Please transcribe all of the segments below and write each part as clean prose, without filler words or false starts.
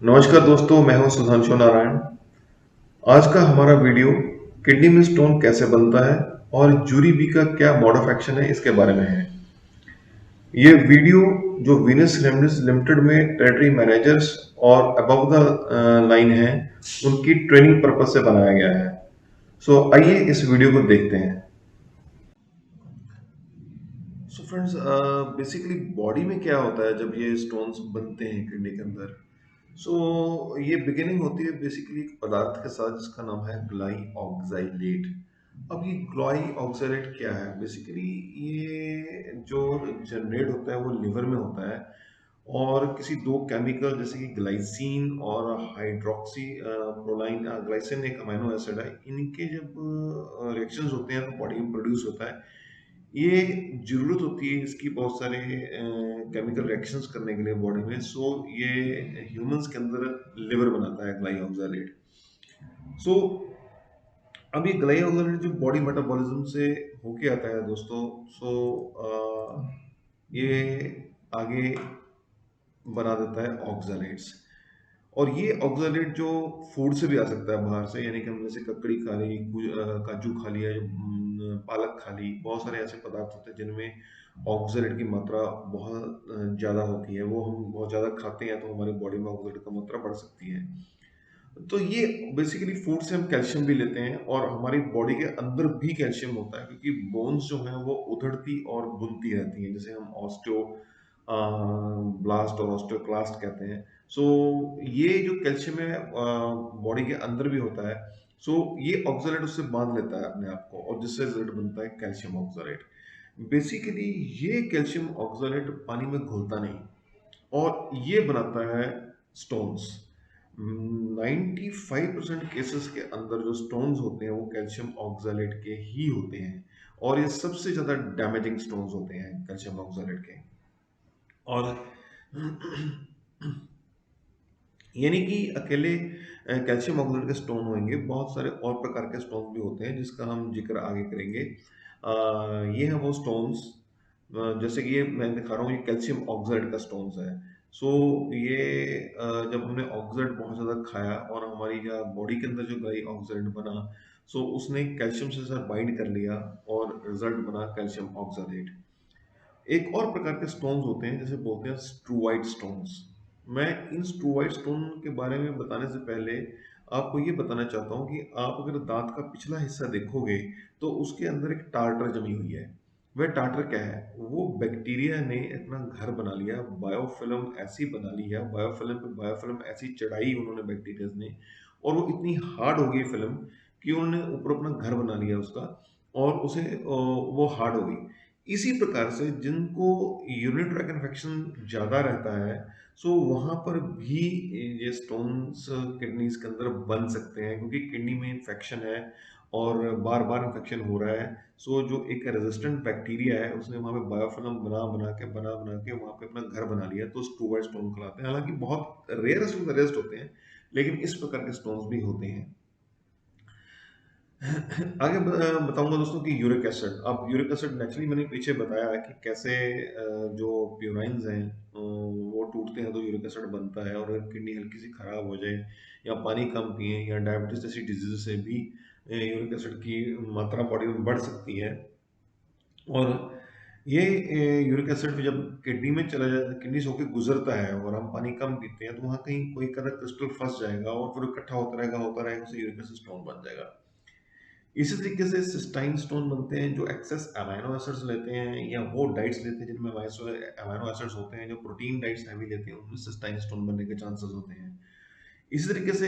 नमस्कार दोस्तों, मैं हूं सुधांशु नारायण। आज का हमारा वीडियो किडनी में स्टोन कैसे बनता है और जूरीबी का क्या मोड ऑफ एक्शन है इसके बारे में है। ये वीडियो जो वीनस रेमडिस लिमिटेड में टेरिटरी मैनेजर्स और अबव द लाइन है उनकी ट्रेनिंग पर्पज से बनाया गया है। सो आइए इस वीडियो को देखते हैं। सो फ्रेंड्स, बेसिकली बॉडी में क्या होता है जब ये स्टोन्स बनते हैं किडनी के अंदर। सो ये बिगिनिंग होती है बेसिकली एक पदार्थ के साथ जिसका नाम है ग्लाई ऑक्साइलेट। अब ये ग्लाई ऑक्साइलेट क्या है? बेसिकली ये जो जनरेट होता है वो लिवर में होता है और किसी दो केमिकल जैसे कि ग्लाइसिन और हाइड्रोक्सी प्रोलाइन। ग्लाइसिन एक अमीनो एसिड है, इनके जब रिएक्शंस होते हैं तो बॉडी में प्रोड्यूस होता है। ये ज़रूरत होती है इसकी बहुत सारे केमिकल रिएक्शंस करने के लिए बॉडी में। सो ये ह्यूमंस के अंदर लिवर बनाता है ग्लाई ऑक्सालेट। सो अब ये ग्लाई ऑक्सालेट जो बॉडी मेटाबॉलिज्म से होके आता है दोस्तों। सो ये आगे बना देता है ऑक्सालेट्स। और ये ऑक्सालेट जो फूड से भी आ सकता है बाहर से, यानी कि हमने जैसे ककड़ी खा ली, काजू खा लिया, पालक खा ली। बहुत सारे ऐसे पदार्थ होते हैं जिनमें ऑक्सालेट की मात्रा बहुत ज़्यादा होती है। वो हम बहुत ज़्यादा खाते हैं तो हमारी बॉडी में ऑक्सालेट की मात्रा बढ़ सकती है। तो ये बेसिकली फूड से हम कैल्शियम भी लेते हैं और हमारी बॉडी के अंदर भी कैल्शियम होता है, क्योंकि बोन्स जो हैं वो उधड़ती और बुनती रहती हैं, जिसे हम ऑस्टियो ब्लास्ट और ऑस्टियोक्लास्ट कहते हैं। सो ये जो कैल्शियम है बॉडी के अंदर भी होता है। सो ये ऑक्सालेट उससे बांध लेता है अपने आप को और जिससे रिजल्ट बनता है कैल्शियम ऑक्सालेट। बेसिकली ये कैल्शियम ऑक्सालेट पानी में घुलता नहीं और ये बनाता है स्टोन्स। 95% केसेस के अंदर जो स्टोन्स होते हैं वो कैल्शियम ऑक्सालेट के ही होते हैं और ये सबसे ज़्यादा डैमेजिंग स्टोन्स होते हैं कैल्शियम ऑक्सालेट के। और यानी कि अकेले कैल्शियम ऑक्सालेट के स्टोन होंगे, बहुत सारे और प्रकार के स्टोन भी होते हैं जिसका हम जिक्र आगे करेंगे। ये हैं वो स्टोन्स, जैसे कि ये मैं दिखा रहा हूँ, ये कैल्शियम ऑक्साइड का स्टोन्स है। सो ये जब हमने ऑक्साइड बहुत ज़्यादा खाया और हमारी या बॉडी के अंदर जो गई ऑक्साइड बना, सो उसने कैल्शियम से सर बाइंड कर लिया और रिजल्ट बना कैल्शियम ऑक्सालेट। एक और प्रकार के स्टोन्स होते हैं जैसे बोलते हैं स्ट्रूवाइट स्टोन्स। मैं इन स्ट्रूवाइट स्टोन के बारे में बताने से पहले आपको ये बताना चाहता हूँ कि आप अगर दांत का पिछला हिस्सा देखोगे तो उसके अंदर एक टार्टर जमी हुई है। वह टार्टर क्या है? वो बैक्टीरिया ने अपना घर बना लिया, बायोफिल्म ऐसी बना ली है, बायोफिल्म पे बायोफिल्म ऐसी चढ़ाई उन्होंने बैक्टीरिया ने, और वो इतनी हार्ड हो गई फिल्म कि उन्होंने ऊपर अपना घर बना लिया उसका, और उसे वो हार्ड हो गई। इसी प्रकार से जिनको यूरिनरी ट्रैक इन्फेक्शन ज़्यादा रहता है, सो वहाँ पर भी ये स्टोन्स किडनीज के अंदर बन सकते हैं, क्योंकि किडनी में इन्फेक्शन है और बार बार इन्फेक्शन हो रहा है। सो जो एक रेजिस्टेंट बैक्टीरिया है उसने वहाँ पे बायोफिल्म बना बना के वहाँ पे अपना घर बना लिया, तो स्टूवर्ट स्टोन कहलाते हैं। हालांकि बहुत रेयरेस्ट ऑफ द रेस्ट होते हैं, लेकिन इस प्रकार के स्टोन्स भी होते हैं। आगे बताऊंगा दोस्तों कि यूरिक एसिड। अब यूरिक एसिड नेचुरली मैंने पीछे बताया है कि कैसे जो प्यूराइंस हैं वो टूटते हैं तो यूरिक एसिड बनता है, और अगर किडनी हल्की सी खराब हो जाए या पानी कम पिए या डायबिटीज जैसी डिजीज से भी यूरिक एसिड की मात्रा बॉडी में बढ़ सकती है। और ये यूरिक एसिड भी जब किडनी में चला जाता है, किडनी से होकर गुजरता है और हम पानी कम पीते हैं, तो वहाँ कहीं कोई कदा क्रिस्टल फंस जाएगा और फिर इकट्ठा होता रहेगा, उससे यूरिक एसिड स्टोन बन जाएगा। इसी तरीके से सिस्टाइन स्टोन बनते हैं जो एक्सेस अमीनो एसिड्स लेते हैं या वो डाइट्स लेते हैं जिनमें अमीनो एसिड्स होते हैं। जो प्रोटीन डाइट्स हैवी लेते हैं उनमें सिस्टाइन स्टोन बनने के चांसेस होते हैं। इसी तरीके से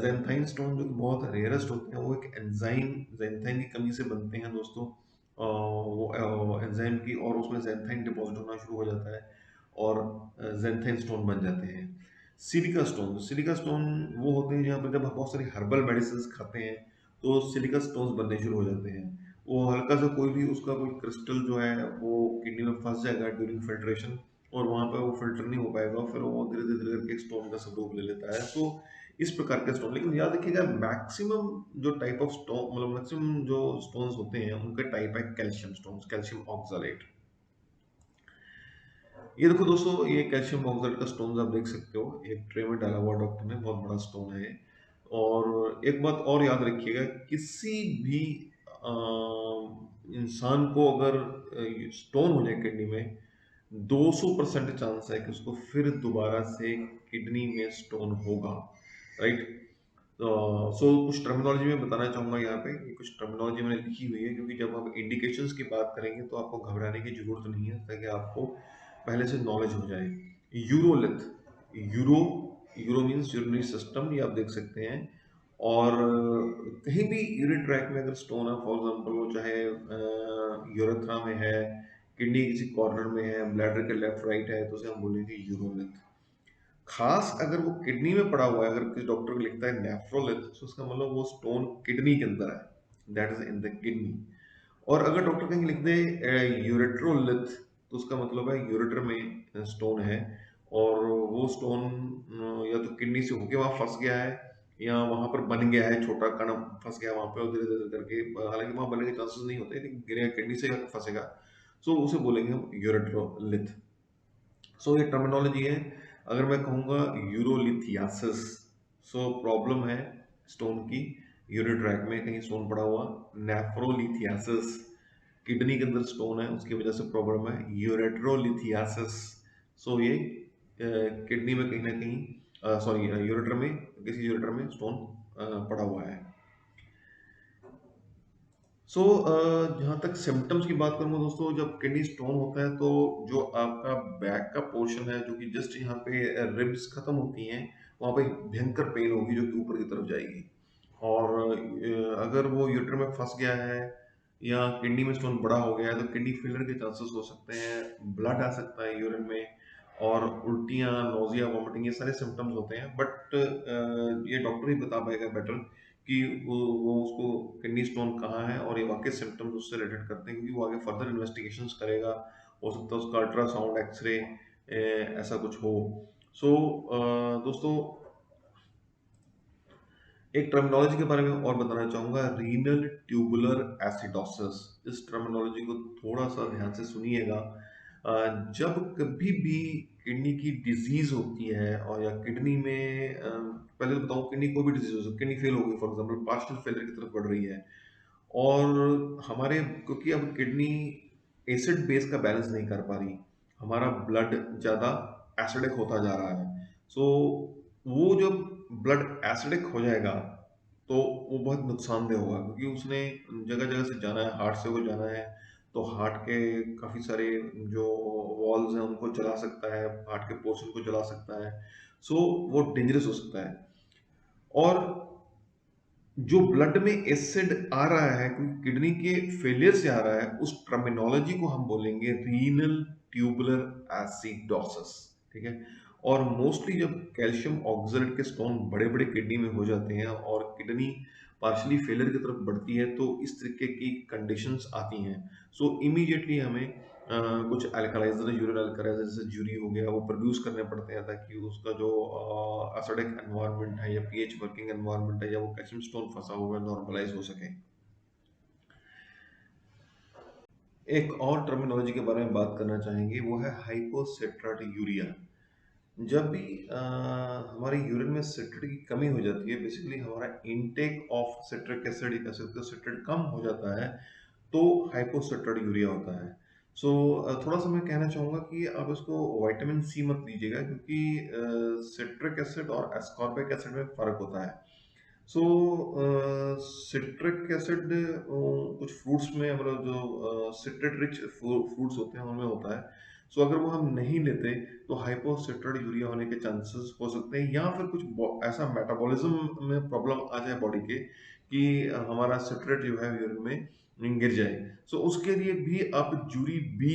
ज़ैंथाइन स्टोन जो कि बहुत रेयरेस्ट होते हैं, वो एक एंजाइम ज़ैंथाइन की कमी से बनते हैं दोस्तों। वो एंजाइम की, और उसमें ज़ैंथाइन डिपॉजिट होना शुरू हो जाता है और ज़ैंथाइन स्टोन बन जाते हैं। सिलिका स्टोन वो होते हैं जहाँ पर जब हम बहुत सारी हर्बल मेडिसिन खाते हैं तो सिलिका स्टोन्स बनने शुरू हो जाते हैं। वो हल्का सा कोई भी उसका कोई क्रिस्टल जो है वो किडनी में फंस जाएगा ड्यूरिंग फिल्ट्रेशन, और वहाँ पर वो फिल्टर नहीं हो पाएगा, फिर वो धीरे धीरे करके स्टोन का स्वरूप ले लेता है। तो इस प्रकार के स्टोन, लेकिन याद रखिएगा मैक्सिमम जो टाइप ऑफ स्टोन, मतलब मैक्सिमम जो स्टोन्स होते हैं उनका टाइप है कैल्शियम स्टोन्स, कैल्शियम ऑक्सालेट। ये देखो दोस्तों, ये कैल्शियम ऑक्साइड का स्टोन आप देख सकते हो, एक ट्रे में डाला हुआ डॉक्टर ने, बहुत बड़ा स्टोन है ये। और एक बात और याद रखिएगा, किसी भी इंसान को अगर स्टोन हो जाए किडनी में, 200% चांस है कि उसको फिर दोबारा से किडनी में स्टोन होगा, राइट। सो कुछ टर्मिनोलॉजी में बताना चाहूंगा यहाँ पे, ये कुछ टर्मिनोलॉजी मैंने लिखी हुई है, क्योंकि जब हम इंडिकेशंस की बात करेंगे तो आपको घबराने की जरूरत नहीं है, ताकि आपको पहले से नॉलेज हो जाए। Urolith, uro, uro means urinary system, ये आप देख सकते हैं। और कहीं भी यूरिन ट्रैक में अगर स्टोन है, फॉर एग्जांपल वो चाहे यूरेथ्रा में है, किडनी किसी कॉर्नर में है, ब्लैडर के लेफ्ट राइट है, तो उसे हम बोलेंगे यूरोलिथ। खास अगर वो किडनी में पड़ा हुआ है, अगर किसी डॉक्टर को लिखता है नेफ्रोलिथ, तो उसका मतलब वो स्टोन किडनी के अंदर है, that is in the kidney. और अगर डॉक्टर कहीं लिख दे यूरेट्रोलिथ, तो उसका मतलब है यूरेटर में स्टोन है, और वो स्टोन या तो किडनी से होके वहां फंस गया है, या वहां पर बन गया है, छोटा कण फंस गया वहां पे, और धीरे धीरे करके, हालांकि वहां बनने के चांसेस नहीं होते, लेकिन गिरेगा किडनी से फंसेगा, सो उसे बोलेंगे हम यूरेट्रोलिथ। सो ये टर्मिनोलॉजी है। अगर मैं कहूँगा यूरोलिथियासिस, सो प्रॉब्लम है स्टोन की, यूरिन ट्रैक में कहीं स्टोन पड़ा हुआ। नेफ्रोलिथियासिस, किडनी के अंदर स्टोन है, उसकी वजह से प्रॉब्लम है। यूरेट्रोलिथियासिस, सो ये किडनी में कहीं ना कहीं, सॉरी, यूरेटर में, किसी यूरेटर में स्टोन पड़ा हुआ है। सो जहाँ तक सिम्टम्स की बात करूँ दोस्तों, जब किडनी स्टोन होता है तो जो आपका बैक का पोर्शन है, जो कि जस्ट यहाँ पे रिब्स खत्म होती हैं, वहाँ पे भयंकर पेन होगी, जो कि ऊपर की तरफ जाएगी। और अगर वो यूटर में फंस गया है, या किडनी में स्टोन बड़ा हो गया है, तो किडनी फेलियर के चांसेस हो सकते हैं, ब्लड आ सकता है यूरिन में, और उल्टियाँ, नोजिया, वॉमिटिंग, ये सारे सिम्टम्स होते हैं। बट ये डॉक्टर ही बता पाएगा बेटर कि वो उसको किडनी स्टोन कहाँ है, और ये वाकई सिम्टम्स उससे रिलेटेड करते हैं, क्योंकि वो आगे फर्दर इन्वेस्टिगेशंस करेगा। हो सकता है उसका अल्ट्रासाउंड, एक्सरे, ऐसा कुछ हो। सो दोस्तों, एक टर्मिनोलॉजी के बारे में और बताना चाहूंगा, रीनल ट्यूबुलर एसिडोसिस। इस टर्मिनोलॉजी को थोड़ा सा ध्यान से सुनिएगा। जब कभी भी किडनी की डिजीज होती है, और या किडनी में, पहले तो बताऊं, किडनी कोई भी डिजीज हो सकती है, किडनी फेल हो गई फॉर एग्जांपल, पार्शियल फेलियर की तरफ बढ़ रही है, और हमारे, क्योंकि अब किडनी एसिड बेस का बैलेंस नहीं कर पा रही, हमारा ब्लड ज़्यादा एसिडिक होता जा रहा है। सो वो जब ब्लड एसिडिक हो जाएगा, तो वो बहुत नुकसानदेह होगा, क्योंकि उसने जगह जगह से जाना है, हार्ट से वो जाना है, तो हार्ट के काफ़ी सारे जो वॉल्स हैं उनको जला सकता है, हार्ट के पोर्शन को जला सकता है। सो वो डेंजरस हो सकता है। और जो ब्लड में एसिड आ रहा है, क्योंकि किडनी के फेलियर से आ रहा है, उस टर्मिनोलॉजी को हम बोलेंगे रीनल ट्यूबुलर एसिडोसिस, ठीक है। और मोस्टली जब कैल्शियम ऑक्सलेट के स्टोन बड़े बड़े किडनी में हो जाते हैं, और किडनी पार्शली फेलियर की तरफ बढ़ती है, तो इस तरीके की कंडीशंस आती हैं। सो इमीडिएटली हमें कुछ अल्कलाइजर, यूरिन अल्कलाइजर जैसे यूरी हो गया, वो प्रोड्यूस करने पड़ते हैं, ताकि उसका जो एसिडिक एनवायरनमेंट है, या पीएच वर्किंग एनवायरनमेंट है, या वो कैल्शियम स्टोन फंसा हुआ है, नॉर्मलाइज हो सके। एक और टर्मिनोलॉजी के बारे में बात करना चाहेंगे, वो है हाइपोसिट्राटयूरिया। जब भी हमारे यूरिन में सिट्रेट की कमी हो जाती है, बेसिकली हमारा इनटेक ऑफ सिट्रिक एसिड, कह सकते हो सिट्रेट कम हो जाता है, तो हाइपोसिट्राटयूरिया होता है। सो थोड़ा सा मैं कहना चाहूँगा कि आप इसको विटामिन सी मत लीजिएगा, क्योंकि सिट्रिक एसिड और एस्कॉर्बिक एसिड में फ़र्क होता है। सो सिट्रिक एसिड कुछ फ्रूट्स में, मतलब जो सिट्रेट रिच फ्रूट्स होते हैं उनमें होता है। सो अगर वो हम नहीं लेते, तो हाइपोसिट्रेट यूरिया होने के चांसेस हो सकते हैं, या फिर कुछ ऐसा मेटाबॉलिज्म में प्रॉब्लम आ जाए बॉडी के, कि हमारा सिट्रेट जो है यूरिन में गिर जाए। सो उसके लिए भी आप जूरी बी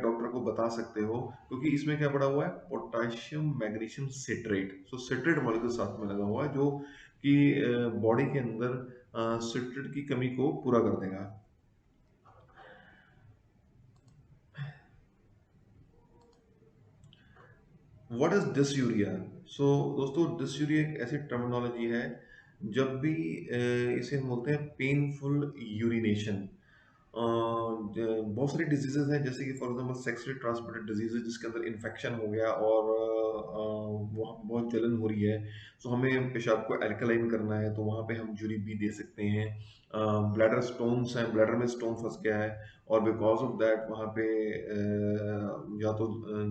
डॉक्टर को बता सकते हो, क्योंकि इसमें क्या पड़ा हुआ है, पोटेशियम मैग्नीशियम सिट्रेट। सो सिट्रेट मॉलिक्यूल साथ में लगा हुआ है, जो कि बॉडी के अंदर सिट्रेट की कमी को पूरा कर देगा। What is dysuria? सो दोस्तों, डिसयूरिया एक ऐसी टर्मिनोलॉजी है, जब भी इसे हम बोलते हैं पेनफुल यूरिनेशन। बहुत सारी डिजीजेज हैं, जैसे कि for example sexually transmitted disease है जिसके अंदर इन्फेक्शन हो गया और वहाँ बहुत जलन हो रही है, तो हमें पेशाब को एल्कलाइन करना है, तो वहाँ पे हम जूरी बी दे सकते हैं। ब्लैडर स्टोन्स हैं, ब्लैडर में स्टोन फंस गया है और बिकॉज ऑफ दैट वहाँ पे या तो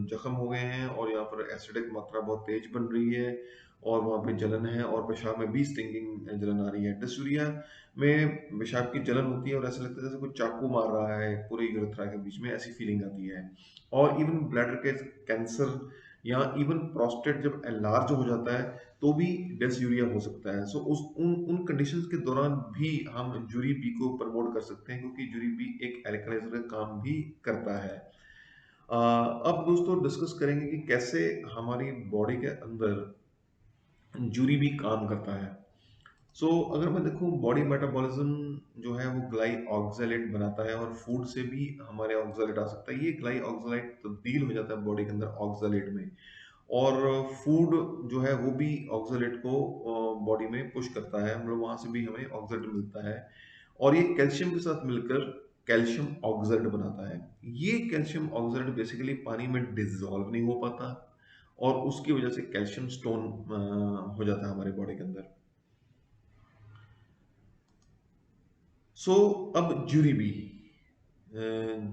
जख्म हो गए हैं और या फिर एसिडिक मात्रा बहुत तेज बन रही है और वहाँ पे जलन है और पेशाब में भी स्टिंगिंग जलन आ रही है। डिसूरिया में पेशाब की जलन होती है और ऐसा लगता है जैसे कोई चाकू मार रहा है पूरे यूरेथ्रा के बीच में, ऐसी फीलिंग आती है। और इवन ब्लैडर के कैंसर या इवन प्रोस्टेट जब एनलार्ज हो जाता है तो भी डिसयूरिया हो सकता है। सो उस उन उन कंडीशंस के दौरान भी हम जूरी बी को प्रमोट कर सकते हैं, क्योंकि जूरी बी एक एल्कलाइजर का काम भी करता है। अब दोस्तों डिस्कस करेंगे कि कैसे हमारी बॉडी के अंदर जूरी बी काम करता है। सो अगर मैं देखूं, बॉडी मेटाबॉलिज्म जो है वो ग्लाई ऑक्सैलेट बनाता है और फूड से भी हमारे ऑक्सैलेट आ सकता है। ये ग्लाई ऑक्सैलेट तब्दील हो जाता है बॉडी के अंदर ऑक्सैलेट में, और फूड जो है वो भी ऑक्सैलेट को बॉडी में पुश करता है, मतलब वहां से भी हमें ऑक्सैलेट मिलता है और ये कैल्शियम के साथ मिलकर कैल्शियम ऑक्सैलेट बनाता है। ये कैल्शियम ऑक्सैलेट बेसिकली पानी में डिसॉल्व नहीं हो पाता और उसकी वजह से कैल्शियम स्टोन हो जाता है हमारे बॉडी के अंदर। सो अब जूरी बी,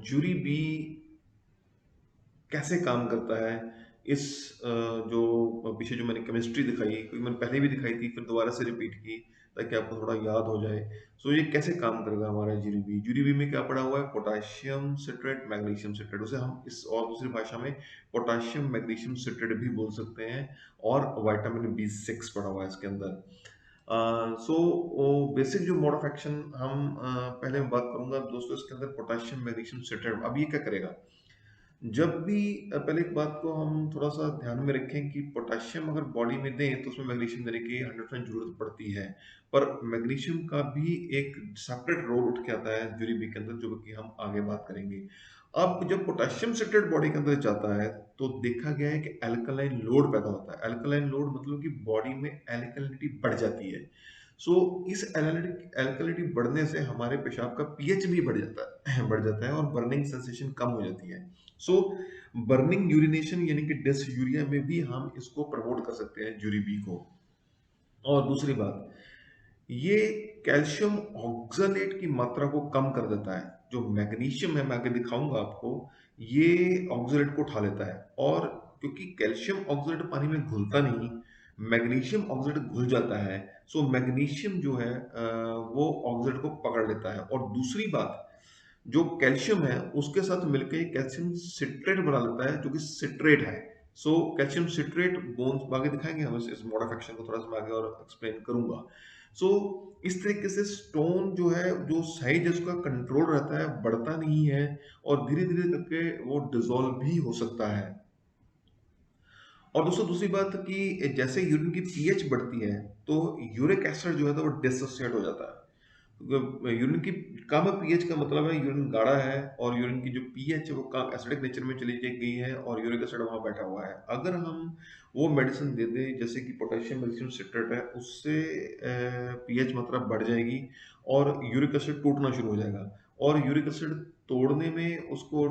जूरी बी कैसे काम करता है, इस जो पीछे जो मैंने केमिस्ट्री दिखाई, क्योंकि मैंने पहले भी दिखाई थी फिर दोबारा से रिपीट की ताकि आपको थोड़ा याद हो जाए। सो ये कैसे काम करेगा हमारा जूरी बी। जूरी बी में क्या पड़ा हुआ है, पोटाशियम सिट्रेट, मैग्नीशियम सिट्रेट, उसे हम इस और दूसरी भाषा में पोटाशियम मैग्नीशियम सिट्रेट भी बोल सकते हैं, और विटामिन B6 पड़ा हुआ है इसके अंदर। सो बेसिक जो मोड ऑफ एक्शन हम पहले मैं बात करूंगा दोस्तों इसके अंदर पोटाशियम मैग्नीशियम सिट्रेट। अब ये क्या करेगा, जब भी पहले एक बात को हम थोड़ा सा ध्यान में रखें कि पोटाशियम अगर बॉडी में दें तो उसमें मैग्नीशियम देने की 100% जरूरत पड़ती है, पर मैग्नीशियम का भी एक सेपरेट रोल उठ के आता है जूरी बी के अंदर, जो कि हम आगे बात करेंगे। अब जब पोटाशियम सिट्रेट बॉडी के अंदर जाता है तो देखा गया है कि अल्कलाइन लोड पैदा होता है। अल्कलाइन लोड मतलब कि बॉडी में एल्कलिनिटी बढ़ जाती है। सो इस एल्कलिनिटी बढ़ने से हमारे पेशाब का पीएच भी बढ़ जाता है बढ़ जाता है और बर्निंग सेंसेशन कम हो जाती है। सो बर्निंग यूरिनेशन यानी कि डिसयूरिया में भी हम इसको प्रमोट कर सकते हैं जूरी बी को। और दूसरी बात, ये कैल्शियम ऑक्सलेट की मात्रा को कम कर देता है। जो मैग्नीशियम है, मैं आगे दिखाऊंगा आपको, ये ऑक्सलेट को उठा लेता है, और क्योंकि कैल्शियम ऑक्सलेट पानी में घुलता नहीं, मैग्नीशियम ऑक्सलेट घुल जाता है। सो मैग्नीशियम जो है वो ऑक्सलेट को पकड़ लेता है। और दूसरी बात, जो कैल्शियम है उसके साथ मिलकर ये कैल्शियम सिट्रेट बना लेता है, जो कि सिट्रेट है। सो कैल्शियम सिट्रेट बोन्स आगे दिखाएंगे हम, इस मोड ऑफ एक्शन को थोड़ा सा मैं आगे और एक्सप्लेन करूंगा। सो इस तरीके से स्टोन जो है, जो साइज है उसका कंट्रोल रहता है, बढ़ता नहीं है और धीरे धीरे करके वो डिसॉल्व भी हो सकता है। और दोस्तों दूसरी बात कि जैसे यूरिन की पीएच बढ़ती है तो यूरिक एसिड जो है तो वो डिसोसिएट हो जाता है। यूरिन की कम पीएच का मतलब है यूरिन गाढ़ा है और यूरिन की जो पीएच है वो कम एसिडिक नेचर में चली गई है और यूरिक एसिड वहां बैठा हुआ है। अगर हम वो मेडिसिन दे दें जैसे कि पोटेशियम मैग्नीशियम सिट्रेट है, उससे पीएच मात्रा बढ़ जाएगी और यूरिक एसिड टूटना शुरू हो जाएगा। और यूरिक एसिड तोड़ने में उसको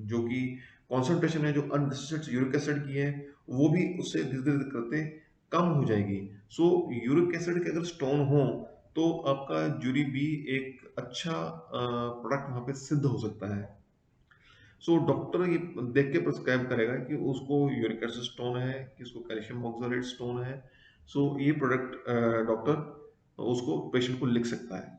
जो कि कॉन्सेंट्रेशन है जो अनडिस्ट्रिक्ट यूरिक एसिड की है, वो भी उससे धीरे धीरे करते कम हो जाएगी। सो यूरिक एसिड के अगर स्टोन हो तो आपका जूरी बी एक अच्छा प्रोडक्ट वहां पे सिद्ध हो सकता है। सो डॉक्टर ये देख के प्रिस्क्राइब करेगा कि उसको यूरिक एसिड स्टोन है, कि उसको कैल्शियम ऑक्सलेट स्टोन है। सो ये प्रोडक्ट डॉक्टर उसको पेशेंट को लिख सकता है।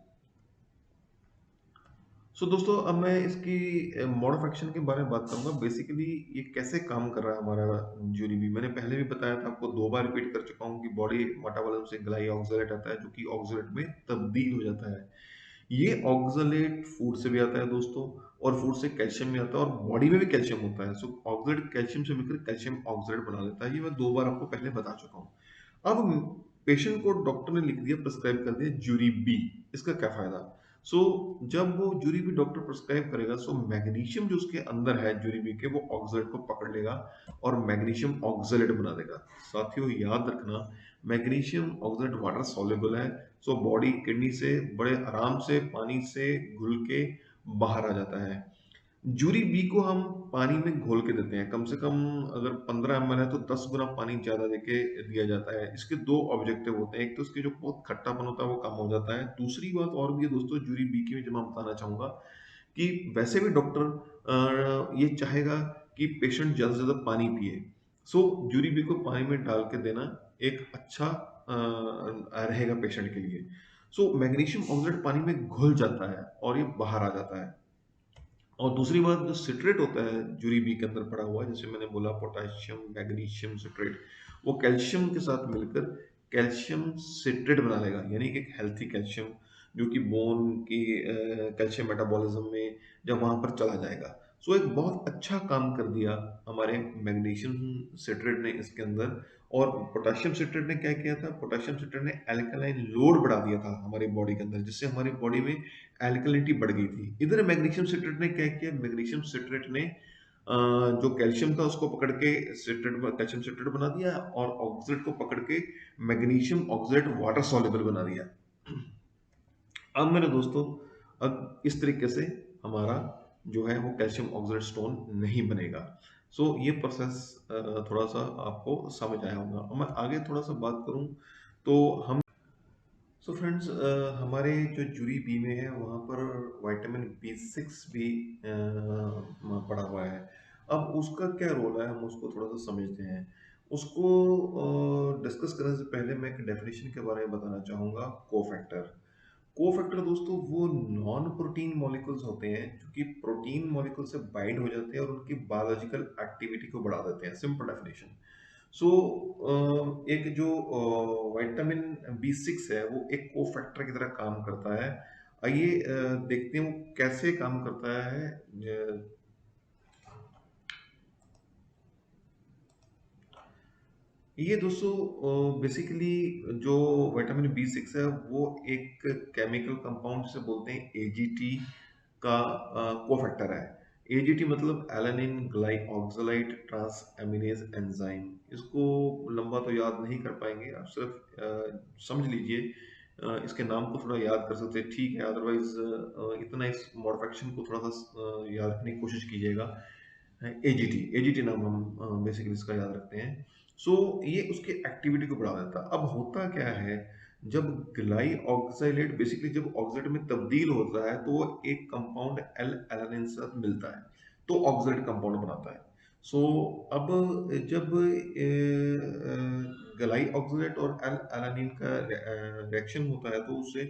सो दोस्तों अब मैं इसकी मोड ऑफ एक्शन के बारे में बात करूंगा। बेसिकली ये कैसे काम कर रहा है हमारा जूरी बी। मैंने पहले भी बताया था आपको, 2 बार रिपीट कर चुका हूँ कि बॉडी मेटाबॉलिज्म से ग्लाई ऑक्सलेट आता है जो कि ऑक्सलेट में तब्दील हो जाता है। ये ऑक्सलेट फूड से भी आता है दोस्तों, और फूड से कैल्शियम भी आता है और बॉडी में भी कैल्शियम होता है। सो ऑक्सलेट कैल्शियम से मिलकर कैल्शियम ऑक्सलेट बना लेता है। ये मैं 2 बार आपको पहले बता चुका हूँ। अब पेशेंट को डॉक्टर ने लिख दिया, प्रिस्क्राइब कर दिया जूरी बी। इसका क्या फायदा, सो जब वो यूरिबी डॉक्टर प्रिस्क्राइब करेगा, सो मैग्नीशियम जो उसके अंदर है यूरिबी के, वो ऑक्सलेट को पकड़ लेगा और मैग्नीशियम ऑक्सलेट बना देगा। साथियों याद रखना, मैग्नीशियम ऑक्सलेट वाटर सॉल्युबल है, सो बॉडी किडनी से बड़े आराम से पानी से घुल के बाहर आ जाता है। जूरी बी को हम पानी में घोल के देते हैं, कम से कम अगर 15 ml है तो 10 गुना पानी ज्यादा देके दिया जाता है। इसके दो ऑब्जेक्टिव होते हैं, एक तो इसके जो बहुत खट्टापन होता है वो कम हो जाता है, दूसरी बात और भी है दोस्तों जूरी बी की जो मैं बताना चाहूंगा कि वैसे भी डॉक्टर ये चाहेगा कि पेशेंट ज्यादा से ज्यादा पानी पिए। सो जूरी बी को पानी में डाल के देना एक अच्छा रहेगा पेशेंट के लिए। सो मैग्नीशियम ऑक्सलेट पानी में घुल जाता है और ये बाहर आ जाता है। और दूसरी बात, जो सिट्रेट होता है जूरी बी के अंदर पड़ा हुआ, जैसे मैंने बोला पोटेशियम मैग्नीशियम सिट्रेट, वो कैल्शियम के साथ मिलकर कैल्शियम सिट्रेट बना लेगा, यानी कि एक हेल्थी कैल्शियम जो कि बोन की कैल्शियम मेटाबॉलिज्म में जब वहां पर चला जाएगा। सो एक बहुत अच्छा काम कर दिया हमारे मैग्नीशियम सिट्रेट ने इसके अंदर। और पोटेशियम सिट्रेट ने क्या किया था, पोटेशियम सिट्रेट ने एल्कलाइन लोड बढ़ा दिया था हमारी बॉडी के अंदर, जिससे हमारी बॉडी में एल्कलिनिटी बढ़ गई थी। इधर मैग्नीशियम सिट्रेट ने क्या किया, मैग्नीशियम सिट्रेट ने जो कैल्शियम था उसको पकड़ के सिट्रेट कैल्शियम सिट्रेट बना दिया और ऑक्सलेट को पकड़ के मैग्नीशियम ऑक्सलेट वाटर सॉल्युबल बना दिया। अब मेरे दोस्तों, अब इस तरीके से हमारा जो है वो कैल्शियम ऑक्सलेट स्टोन नहीं बनेगा। सो ये प्रोसेस थोड़ा सा आपको समझ आया होगा। अब मैं आगे थोड़ा सा बात करूं तो हम सो फ्रेंड्स, हमारे जो जूरी बी में है वहाँ पर विटामिन B6 भी पड़ा हुआ है। अब उसका क्या रोल है, हम उसको थोड़ा सा समझते हैं। उसको डिस्कस करने से पहले मैं एक डेफिनेशन के बारे में बताना चाहूँगा, कोफैक्टर। कोफैक्टर दोस्तों वो नॉन प्रोटीन मॉलिक्यूल्स होते हैं जो कि प्रोटीन मॉलिक्यूल से बाइंड हो जाते हैं और उनकी बायोलॉजिकल एक्टिविटी को बढ़ा देते हैं, सिंपल डेफिनेशन। सो एक जो विटामिन B6 है वो एक कोफैक्टर की तरह काम करता है। आइए देखते हैं वो कैसे काम करता है। ये दोस्तों बेसिकली जो विटामिन B6 है वो एक केमिकल कंपाउंड से बोलते हैं AGT का कोफैक्टर है। AGT मतलब एलानिन ग्लाइऑक्सलाइड ट्रांस एमिनेज एंजाइम। इसको लंबा तो याद नहीं कर पाएंगे, आप सिर्फ समझ लीजिए। इसके नाम को थोड़ा याद कर सकते हैं, ठीक है, अदरवाइज इतना इस मॉडिफिकेशन को थोड़ा सा याद करने की कोशिश कीजिएगा। एजीटी नाम हम बेसिकली इसका याद रखते हैं। सो ये उसकी एक्टिविटी को बढ़ा देता है। अब होता क्या है, जब ग्लाई ऑक्साइलेट बेसिकली जब ऑक्साइड में तब्दील होता है तो वो एक कंपाउंड एल एलानिन से साथ मिलता है तो ऑक्साइड कंपाउंड बनाता है। सो अब जब ग्लाई ऑक्साइलेट और एल एलानिन का रिएक्शन होता है तो उससे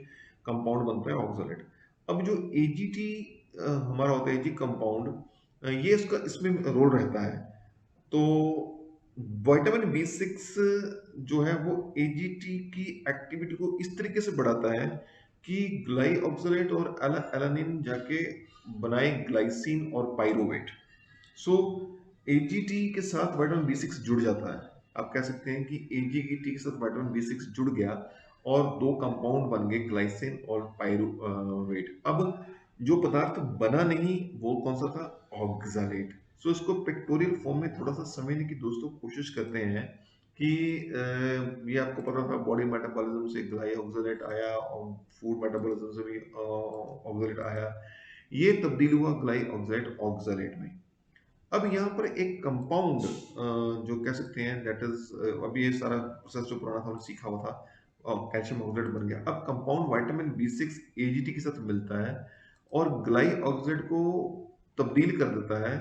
कंपाउंड बनता है ऑक्साइलेट। अब जो एजीटी हमारा होता है एजी कंपाउंड, ये इसका इसमें रोल रहता है। तो विटामिन B6 जो है वो एजीटी की एक्टिविटी को इस तरीके से बढ़ाता है कि ग्लाई ऑक्सलेट और एलानिन जाके बनाए ग्लाइसिन और पाइरोवेट। सो एजीटी के साथ विटामिन B6 जुड़ जाता है। आप कह सकते हैं कि एजीटी के साथ विटामिन B6 जुड़ गया और दो कंपाउंड बन गए, ग्लाइसिन और पाइरोवेट। अब जो पदार्थ बना नहीं वो कौन सा था, ऑक्सालेट। सो इसको पिक्टोरियल फॉर्म में थोड़ा सा समझने की दोस्तों कोशिश करते हैं कि ये आपको पता था बॉडी मेटाबॉलिज्म से ग्लाई ऑक्सालेट आया और फूड मेटाबॉलिज्म से भी ऑक्सालेट आया। ये तब्दील हुआ ग्लाई ऑक्साइड ऑक्सालेट में। अब यहाँ पर एक कंपाउंड जो कह सकते हैं दैट इज, अभी ये सारा प्रोसेस जो पुराना था हमने सीखा हुआ था, कैल्शियम ऑक्साइड बन गया। अब कंपाउंड विटामिन B6 एजीटी के साथ मिलता है और ग्लाई ऑक्साइड को तब्दील कर देता है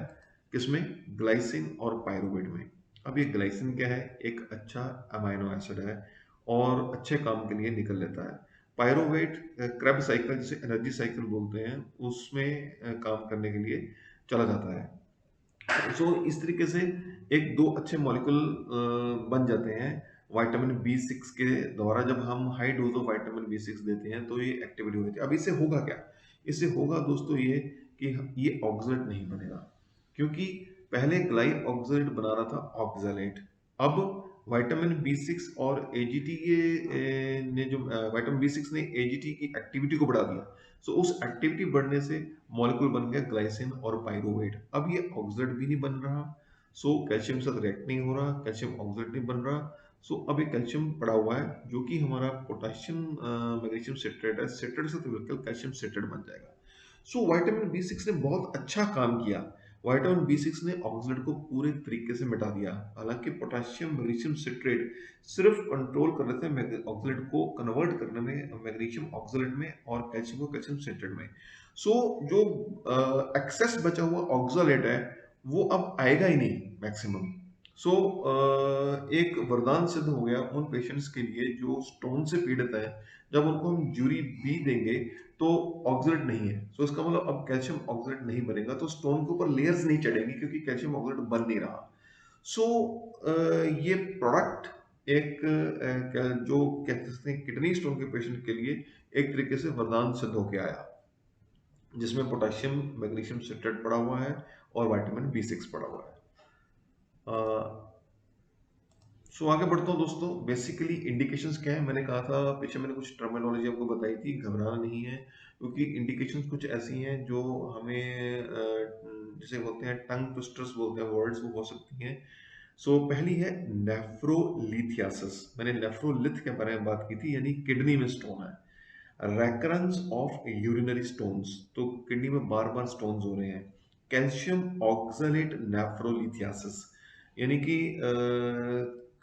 किसमें, ग्लाइसिन और पायरुवेट में। अब ये ग्लाइसिन क्या है, एक अच्छा अमाइनो एसिड है और अच्छे काम के लिए निकल लेता है। पायरुवेट क्रेब साइकिल जिसे एनर्जी साइकिल बोलते हैं उसमें काम करने के लिए चला जाता है। सो इस तरीके से एक दो अच्छे मॉलिक्यूल बन जाते हैं विटामिन B6 के द्वारा। जब हम high dose of vitamin B6 देते हैं तो ये एक्टिविटी होती है। अब इससे होगा क्या, इससे होगा दोस्तों ये कि ये ऑक्सलेट नहीं बनेगा, क्योंकि पहले ग्लाई ऑक्सलेट बना रहा था ऑक्सलेट। अब विटामिन B6 और एजीटी के ने जो विटामिन B6 ने एजीटी की एक्टिविटी को बढ़ा दिया, सो उस एक्टिविटी बढ़ने से मॉलिक्यूल बन गया ग्लाइसिन और पाइरूवेट। अब ये ऑक्सीडेट भी नहीं बन रहा, सो कैल्शियम के साथ रिएक्ट नहीं हो रहा, कैल्शियम ऑक्सीडेट नहीं बन रहा। सो अब ये कैल्शियम पड़ा हुआ है जो कि हमारा पोटेशियम मैग्नीशियम सिट्रेट है, सिट्रेट से तो मिलकर कैल्शियम सिट्रेट बन जाएगा। सो विटामिन बी सिक्स ने बहुत अच्छा काम किया। विटामिन बी सिक्स ने ऑक्सीडेट को पूरे तरीके से मिटा दिया। हालांकि पोटेशियम मैग्नीशियम सिट्रेट सिर्फ कंट्रोल कर रहे थे ऑक्सीडेट को कन्वर्ट करने में मैग्नीशियम ऑक्सीडेट में और कैल्शियम को कैल्शियम सिट्रेट में। सो जो एक्सेस बचा हुआ ऑक्सालेट है वो अब आएगा ही नहीं मैक्सिमम। सो एक वरदान सिद्ध हो गया उन पेशेंट्स के लिए जो स्टोन से पीड़ित है। जब उनको हम ज्यूरी बी देंगे तो ऑक्सलेट नहीं है, सो इसका मतलब अब कैल्शियम ऑक्सलेट नहीं बनेगा, तो स्टोन के ऊपर लेयर्स नहीं चढ़ेंगी क्योंकि कैल्शियम ऑक्सलेट बन नहीं रहा। सो ये प्रोडक्ट एक जो कहते हैं किडनी स्टोन के पेशेंट के लिए एक तरीके से वरदान सिद्ध होके आया, जिसमें पोटेशियम मैग्नीशियम सिट्रेट पड़ा हुआ है और विटामिन बी सिक्स पड़ा हुआ है। सो आगे बढ़ता हूँ दोस्तों। बेसिकली इंडिकेशंस क्या है, मैंने कहा था पीछे मैंने कुछ टर्मिनोलॉजी आपको बताई थी, घबराना नहीं है क्योंकि इंडिकेशंस कुछ ऐसी हैं जो हमें जिसे बोलते हैं टंग ट्विस्टर्स बोलते हैं वर्ड्स, वो हो सकती हैं। सो पहली है नेफ्रोलिथियासिस। मैंने नेफ्रोलिथ के बारे में बात की थी, यानी किडनी में स्टोन है। recurrence ऑफ यूरिनरी स्टोन्स, तो किडनी में बार बार स्टोन्स हो रहे हैं। कैल्शियम ऑक्सलेट नेफ्रोलिथियासिस, यानी कि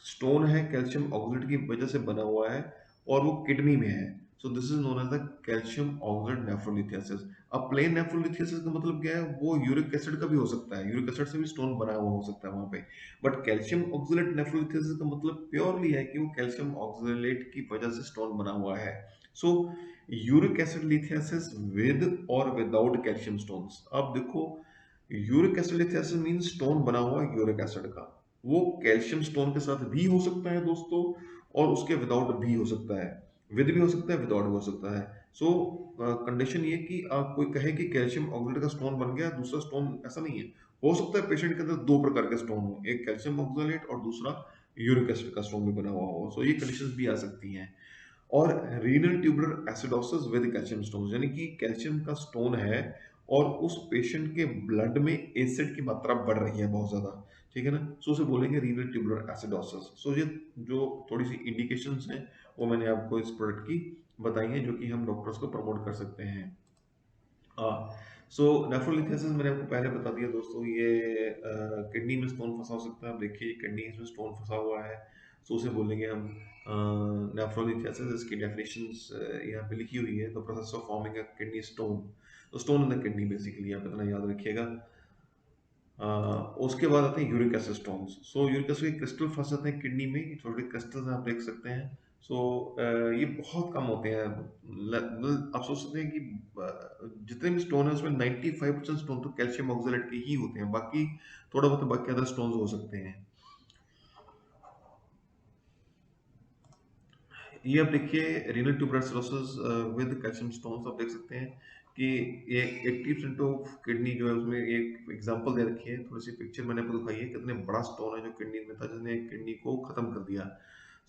स्टोन है कैल्शियम ऑक्सलेट की वजह से बना हुआ है और वो किडनी में है। So this is known as the calcium oxalate nephrolithiasis. अब प्लेन नेफ्रोलिथियासिस का मतलब क्या है, वो यूरिक एसिड का भी हो सकता है, यूरिक एसिड से भी स्टोन बना हुआ हो सकता है वहां पे। बट कैल्शियम ऑक्सलेट नेफ्रोलिथियासिस का मतलब प्योरली है कि वो कैल्शियम ऑक्सलेट की वजह से स्टोन बना हुआ है। सो यूरिक एसिड लिथियासिस विद और विदाउट कैल्शियम स्टोन्स। अब देखो, uric acid lithiasis mean stone बना हुआ यूरिक एसिड का, वो कैल्शियम स्टोन के साथ भी हो सकता है दोस्तों, और उसके विदाउट भी हो सकता है, विद भी हो सकता है विदाउट भी हो सकता है। सो कंडीशन ये कि आप कोई कहे कि कैल्शियम ऑक्सलेट का स्टोन बन गया, दूसरा स्टोन, ऐसा नहीं है। हो सकता है पेशेंट के अंदर दो प्रकार के स्टोन हो, एक कैल्शियम ऑक्सलेट और दूसरा यूरिक एसिड का स्टोन भी बना हुआ हो। सो ये कंडीशंस भी आ सकती हैं। और renal tubular acidosis with calcium stone, यानी कि कैल्शियम का स्टोन है और उस पेशेंट के ब्लड में एसिड की मात्रा बढ़ रही है बहुत ज्यादा, ठीक है ना। सो उसे बोलेंगे रीनल ट्यूबुलर एसिडोसिस। सो ये जो थोड़ी सी इंडिकेशंस हैं वो मैंने आपको इस प्रोडक्ट की बताई हैं, जो कि हम डॉक्टर्स को प्रमोट कर सकते हैं। सो नेफ्रोलिथियासिस मैंने आपको पहले बता दिया दोस्तों, ये किडनी में स्टोन फंसा हो सकता है। आप देखिए किडनी में स्टोन फंसा हुआ है, सो उसे बोलेंगे हम नेफ्रोलिथियासिस। इसकी डेफिनेशंस यहाँ पे लिखी हुई है। The process of forming a kidney stone, तो stone in the kidney basically, आप इतना याद रखिएगा। उसके बाद आते हैं uric acid stones. So uric acid के क्रिस्टल फंस जाते हैं किडनी में, छोटे क्रिस्टल्स आप देख सकते हैं। सो ये बहुत कम होते हैं। आप सोच सकते हैं कि जितने भी स्टोन है उसमें 95% स्टोन तो कैल्शियम ऑक्सलेट के ही होते हैं, बाकी थोड़ा बहुत बाकी अदर स्टोन्स हो सकते हैं। ये आप देखिए renal tuberculosis with calcium stones, आप देख सकते हैं कि ये 80% ऑफ किडनी जो है उसमें एक एग्जांपल दे रखी है, थोड़ी सी पिक्चर मैंने आपको दिखाई है, कितने बड़ा स्टोन है जो किडनी में था जिसने किडनी को खत्म कर दिया।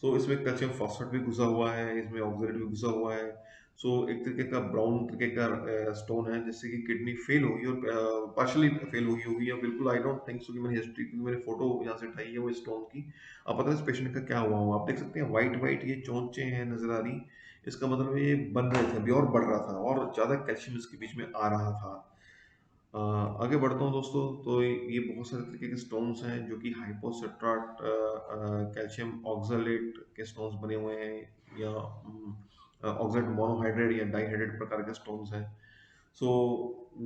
सो इसमें कैल्शियम फॉस्फेट भी घुसा हुआ है, इसमें ऑक्सलेट भी घुसा हुआ है। सो एक तरीके का ब्राउन तरीके का स्टोन है, जिससे कि किडनी फेल होगी और पार्शली फेल होगी होगी या बिल्कुल, आई डोंट थिंक सो कि मैंने हिस्ट्री, क्योंकि मैंने फोटो यहाँ से उठाई है वो स्टोन की। अब पता है इस पेशेंट का क्या हुआ हो, आप देख सकते हैं व्हाइट व्हाइट ये चोंचे हैं नजर आ रही। इसका मतलब ये बन रहे थे अभी और बढ़ रहा था और ज्यादा कैल्शियम इसके बीच में आ रहा था। आगे बढ़ता हूँ दोस्तों। तो ये बहुत सारे तरीके के स्टोन्स हैं जो कि हाइपोसिट्राट कैल्शियम ऑक्सलेट के स्टोन्स बने हुए हैं, या ऑक्सलेट मोनोहाइड्रेट या डाइहाइड्रेट प्रकार के स्टोन्स हैं। सो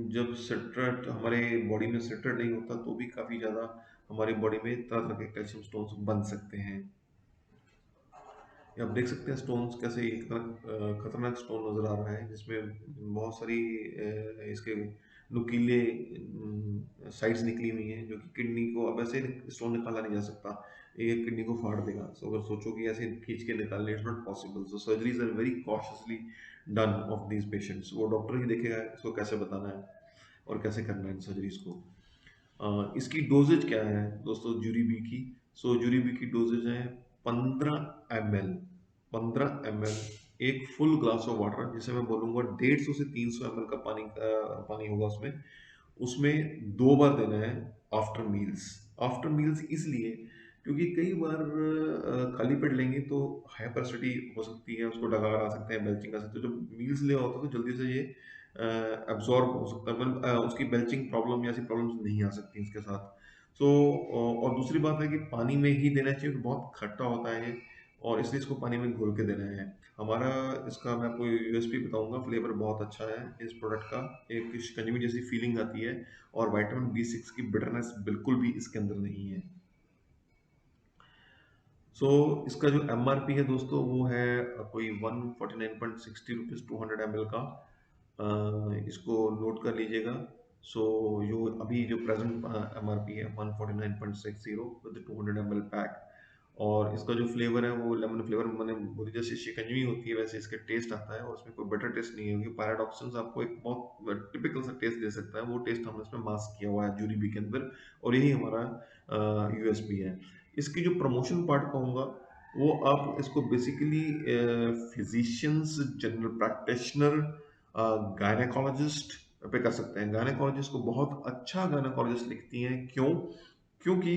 जब सिट्रेट हमारे बॉडी में सिट्रेट नहीं होता तो भी काफ़ी ज़्यादा हमारी बॉडी में तरह तरह के कैल्शियम स्टोन्स बन सकते हैं। ये आप देख सकते हैं स्टोन्स कैसे, एक खतरनाक स्टोन नज़र आ रहा है जिसमें बहुत सारी इसके नुकीले साइड्स निकली हुई हैं, जो कि किडनी को, अब ऐसे स्टोन निकाला नहीं जा सकता, ये किडनी को फाड़ देगा। सो अगर सोचो कि ऐसे खींच के निकालने, it's not possible. So surgeries are very cautiously done of these patients. वो डॉक्टर ही देखेगा इसको कैसे बताना है और कैसे करना है इन सर्जरीज को। इसकी डोजेज क्या है दोस्तों जूरीबी की। सो जूरीबी की डोजेज है 15 ml, 15 ml एक फुल ग्लास ऑफ वाटर, जिसे मैं बोलूँगा 150 से 300 ml का पानी होगा उसमें, उसमें 2 बार देना है आफ्टर मील्स। आफ्टर मील्स इसलिए क्योंकि कई बार खाली पेट लेंगे तो हाइपरसिटी हो सकती है, उसको डकार आ सकते हैं, बेल्चिंग आ सकती है। जब मील्स लिया होता है तो जल्दी से ये एब्ज़ॉर्ब हो सकता है, मतलब उसकी बेल्चिंग प्रॉब्लम या ऐसी प्रॉब्लम्स नहीं आ सकती इसके साथ। सो और दूसरी बात है कि पानी में ही देना चाहिए, बहुत खट्टा होता है ये, और इसलिए इसको पानी में घोल के देना है। हमारा इसका मैं आपको यूएसपी बताऊँगा, फ्लेवर बहुत अच्छा है इस प्रोडक्ट का, एक शिकंजी जैसी फीलिंग आती है, और विटामिन बी 6 की बिटरनेस बिल्कुल भी इसके अंदर नहीं है। सो इसका जो एमआरपी है दोस्तों वो है कोई 149.60 रुपीज़ 200 ml का। इसको नोट कर लीजिएगा। सो जो अभी जो प्रेजेंट एमआरपी है 149.60 विद 200 ml पैक। और इसका जो फ्लेवर है वो लेमन फ्लेवर, मैंने बोली जैसे शिकंजी होती है वैसे इसका टेस्ट आता है, और इसमें कोई बेटर टेस्ट नहीं है, क्योंकि पैराडॉक्सिन्स आपको एक बहुत टिपिकल सा टेस्ट दे सकता है, वो टेस्ट हमने इसमें मास्क किया हुआ है जूरीबी के अंदर, और यही हमारा यूएसपी है। इसकी जो प्रमोशन पार्ट कहूँगा, वो आप इसको basically physicians, general practitioner, gynaecologist पे कर सकते हैं। गायनेकोलॉजिस्ट को बहुत अच्छा गायनेकोलॉजिस्ट लिखती हैं, क्यों? क्योंकि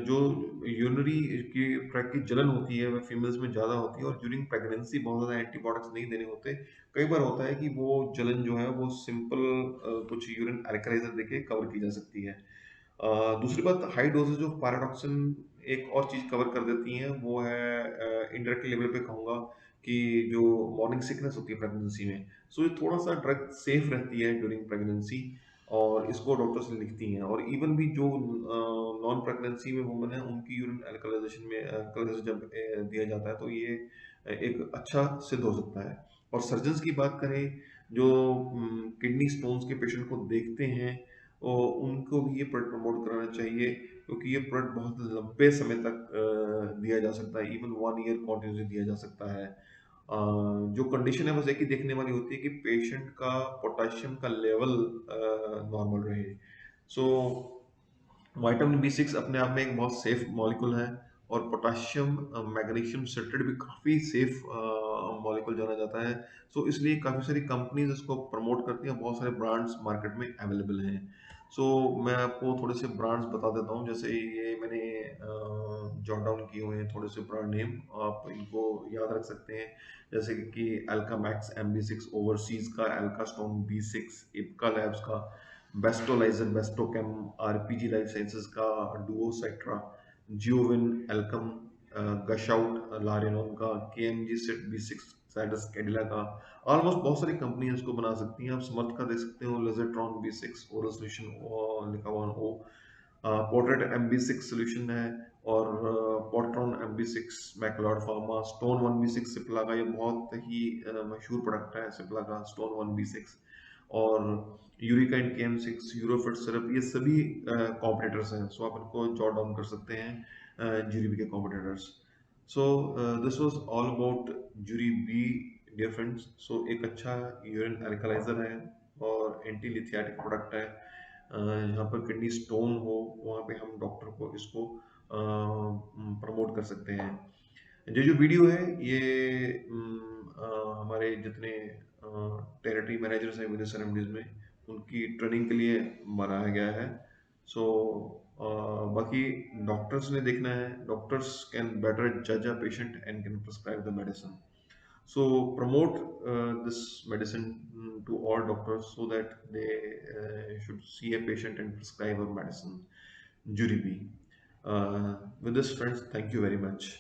जो यूरिनरी की ट्रैक की जलन होती है वह फीमेल्स में ज़्यादा होती है, और ड्यूरिंग प्रेगनेंसी बहुत ज़्यादा एंटीबायोटिक्स नहीं देने होते। कई बार होता है कि वो जलन जो है वो सिंपल कुछ यूरिन एल्कलाइजर देके कवर की जा सकती है। दूसरी बात, हाई डोजेज ऑफ पैराडॉक्सिन एक और चीज़ कवर कर देती हैं, वो है इनडायरेक्ट लेवल पे कहूँगा कि जो मॉर्निंग सिकनेस होती है प्रेगनेंसी में, सो ये थोड़ा-सा ड्रग सेफ रहती है ड्यूरिंग प्रेगनेंसी, और इसको डॉक्टर्स लिखती हैं। और इवन भी जो नॉन प्रेगनेंसी में वुमन है, उनकी यूरिन अल्कलाइजेशन में अल्कलाइजर जब दिया जाता है तो ये एक अच्छा सिद्ध हो सकता है। और सर्जन्स की बात करें, जो किडनी स्टोन्स के पेशेंट को देखते हैं, उनको भी ये प्रोडक्ट प्रमोट कराना चाहिए, क्योंकि ये प्रोडक्ट बहुत लंबे समय तक दिया जा सकता है, इवन 1 ईयर कंटिन्यूअसली दिया जा सकता है। जो कंडीशन है बस एक ही देखने वाली होती है कि पेशेंट का पोटेशियम का लेवल नॉर्मल रहे। सो विटामिन बी 6 अपने आप में एक बहुत सेफ मॉलिक्यूल है, और पोटेशियम मैग्नीशियम सिट्रेट भी काफ़ी सेफ मॉलिक्यूल जाना जाता है। सो इसलिए काफ़ी सारी कंपनीज इसको प्रमोट करती हैं, बहुत सारे ब्रांड्स मार्केट में अवेलेबल हैं। सो मैं आपको थोड़े से ब्रांड्स बता देता हूँ, जैसे ये मैंने जॉट डाउन किए हुए हैं थोड़े से ब्रांड नेम, आप इनको याद रख सकते हैं। जैसे कि एल्का मैक्स MB6 ओवरसीज का, एल्का स्टोन B6 इप्का लैब्स का, बेस्टोलाइजर बेस्टोकेम, आरपीजी लाइफ साइंसेज का डुओसाइट्रा, जियोविन एल्कम, गशाउट लारेनॉन का, KMG set B6 sides Cadila का। ऑलमोस्ट बहुत सारी कंपनी इसको बना सकती हैं। आप समर्थ का देख सकते हो, लेजरट्रॉन B6 ओरल सोल्यूशन लिखा हुआ ओ, पोर्ट्रेट MB6 सोल्यूशन है, और पोर्ट्रॉन MB6 McLeod pharma, stone 1B6 Cipla का, ये बहुत ही मशहूर प्रोडक्ट है सिप्ला का स्टोन 1B6, और यूरिकाइन KM6, यूरोफिट सिरप, ये सभी कॉम्पिटिटर्स हैं। सो आप इनको जॉट डाउन कर सकते हैं, जूरी बी के competitors. So this was all about jury B, dear friends. So एक अच्छा यूरिन एल्कलाइजर है, और एंटी लिथियाटिक प्रोडक्ट है। जहाँ पर किडनी स्टोन हो वहाँ पे हम डॉक्टर को इसको प्रमोट कर सकते हैं। ये जो वीडियो है ये हमारे जितने टेरिटरी मैनेजर्स हैं विद एमडीज में, उनकी ट्रेनिंग के लिए बनाया गया है। सो बाकी डॉक्टर्स ने देखना है, डॉक्टर्स कैन बेटर जज a patient and can prescribe the medicine. So promote this medicine to all doctors so that they should see a patient and prescribe a medicine. Jury B. With this, friends, thank you very much.